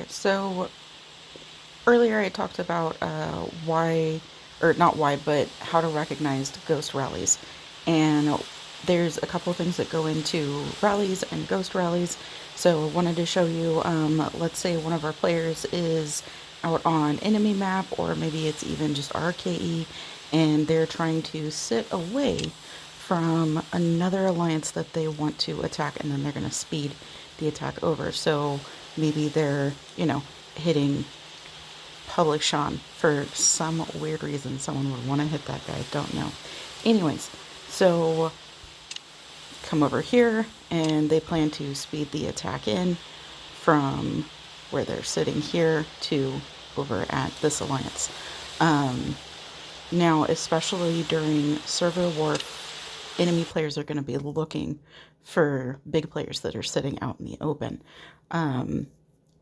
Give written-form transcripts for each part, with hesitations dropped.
Okay, so earlier I talked about why, or not why, but how to recognize ghost rallies. And there's a couple of things that go into rallies and ghost rallies. So I wanted to show you, let's say one of our players is out on enemy map, or maybe it's even just RKE, and they're trying to sit away from another alliance that they want to attack, and then they're going to speed the attack over. So maybe they're, hitting Public Sean for some weird reason. Someone would want to hit that guy. Don't know. Anyways, so come over here, and they plan to speed the attack in from where they're sitting here to over at this alliance. Now, especially during server war, enemy players are going to be looking for big players that are sitting out in the open.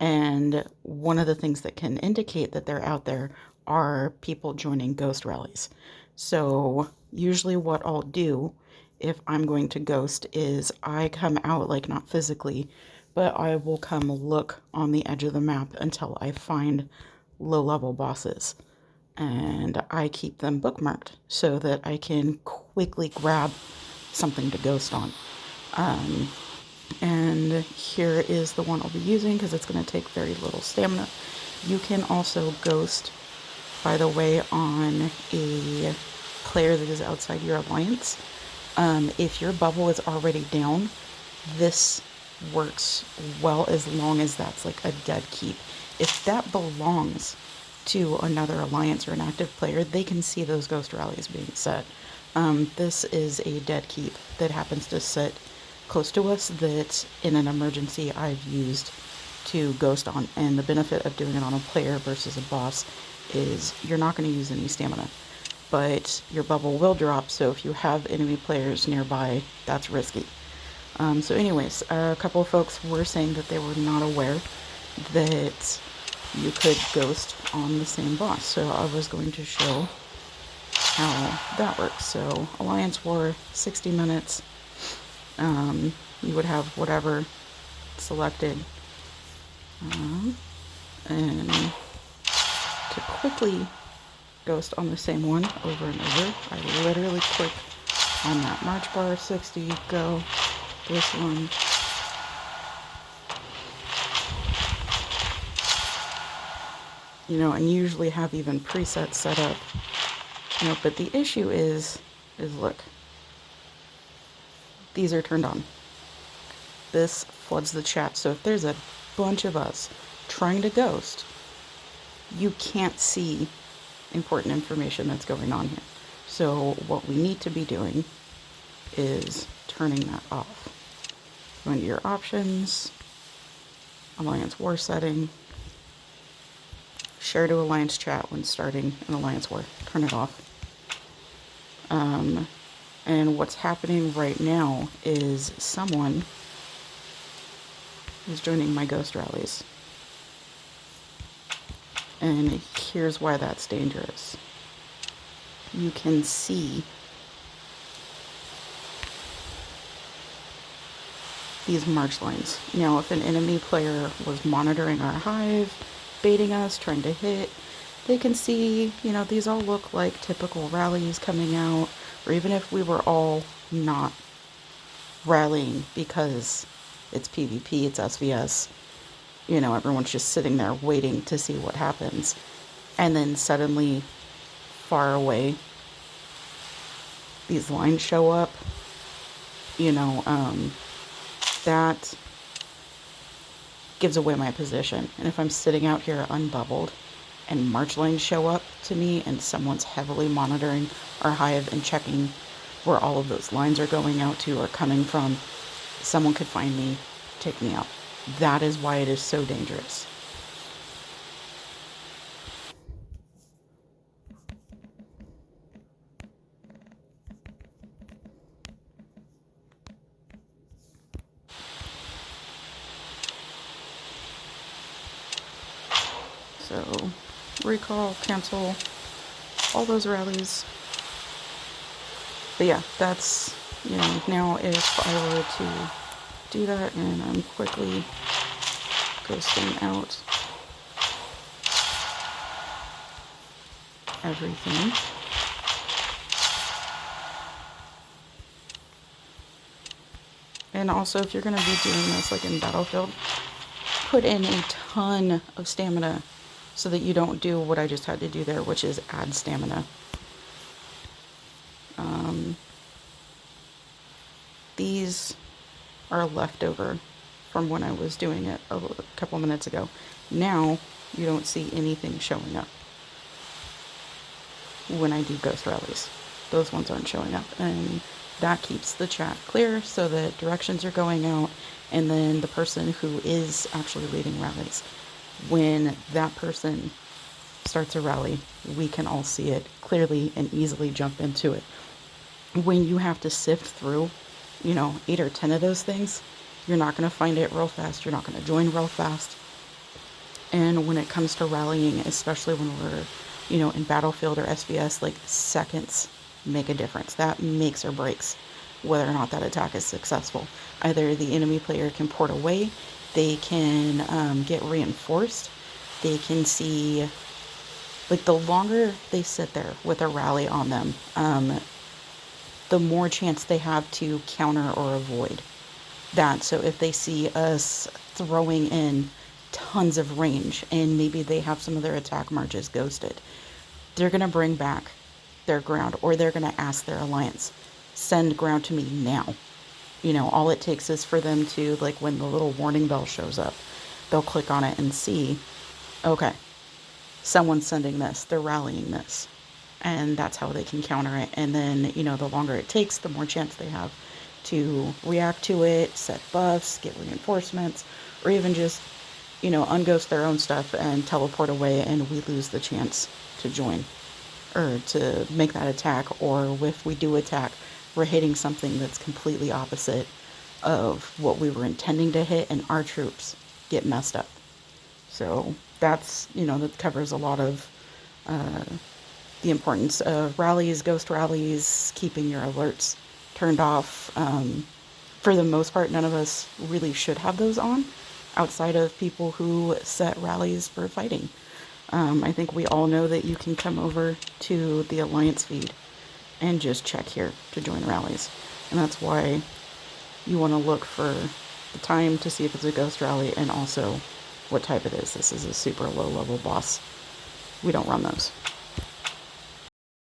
And one of the things that can indicate that they're out there are people joining ghost rallies. So usually what I'll do if I'm going to ghost is I come out, like not physically, but I will come look on the edge of the map until I find low-level bosses. And I keep them bookmarked so that I can quickly grab something to ghost on. And here is the one I'll be using because it's going to take very little stamina. You can also ghost, by the way, on a player that is outside your alliance. If your bubble is already down, this works well as long as that's like a dead keep. If that belongs to another alliance or an active player, they can see those ghost rallies being set. This is a dead keep that happens to sit close to us that in an emergency I've used to ghost on. And the benefit of doing it on a player versus a boss is you're not going to use any stamina, but your bubble will drop. So if you have enemy players nearby, that's risky. So anyways, a couple of folks were saying that they were not aware that you could ghost on the same boss. So I was going to show how that works. So Alliance War, 60 minutes. You would have whatever selected. And to quickly ghost on the same one over and over, I literally click on that march bar, 60, go, this one. And usually have even presets set up. But the issue is look, these are turned on. This floods the chat. So if there's a bunch of us trying to ghost, you can't see important information that's going on here. So what we need to be doing is turning that off. Go into your options, Alliance War setting, share to Alliance chat when starting an Alliance War. Turn it off. And what's happening right now is someone is joining my ghost rallies. And here's why that's dangerous. You can see these march lines. Now, if an enemy player was monitoring our hive, baiting us, trying to hit, they can see, these all look like typical rallies coming out, or even if we were all not rallying because it's PvP, it's SVS, everyone's just sitting there waiting to see what happens. And then suddenly, far away, these lines show up, that gives away my position. And if I'm sitting out here unbubbled and march lines show up to me and someone's heavily monitoring our hive and checking where all of those lines are going out to or coming from, someone could find me, take me out. That is why it is so dangerous. So, recall, cancel, all those rallies. But yeah, that's, now if I were to do that and I'm quickly ghosting out, everything. And also, if you're going to be doing this like in Battlefield, put in a ton of stamina so that you don't do what I just had to do there, which is add stamina. These are leftover from when I was doing it a couple minutes ago. Now you don't see anything showing up when I do ghost rallies. Those ones aren't showing up, and that keeps the chat clear so that directions are going out, and then the person who is actually leading rallies, when that person starts a rally, we can all see it clearly and easily jump into it. When you have to sift through, 8 or 10 of those things, you're not going to find it real fast. You're not going to join real fast. And when it comes to rallying, especially when we're, in Battlefield or SVS, like seconds make a difference. That makes or breaks whether or not that attack is successful. Either the enemy player can port away, they can get reinforced, they can see, like the longer they sit there with a rally on them, the more chance they have to counter or avoid that. So if they see us throwing in tons of range and maybe they have some of their attack marches ghosted, they're going to bring back their ground, or they're going to ask their alliance, send ground to me now. All it takes is for them to, like when the little warning bell shows up, they'll click on it and see, okay, someone's sending this, they're rallying this. And that's how they can counter it. And then, the longer it takes, the more chance they have to react to it, set buffs, get reinforcements, or even just, unghost their own stuff and teleport away, and we lose the chance to join or to make that attack. Or if we do attack, we're hitting something that's completely opposite of what we were intending to hit, and our troops get messed up. So that's, that covers a lot of the importance of rallies, ghost rallies, keeping your alerts turned off. For the most part, none of us really should have those on outside of people who set rallies for fighting. I think we all know that you can come over to the Alliance feed and just check here to join rallies. And that's why you want to look for the time to see if it's a ghost rally, and also what type it is. This is a super low level boss. We don't run those.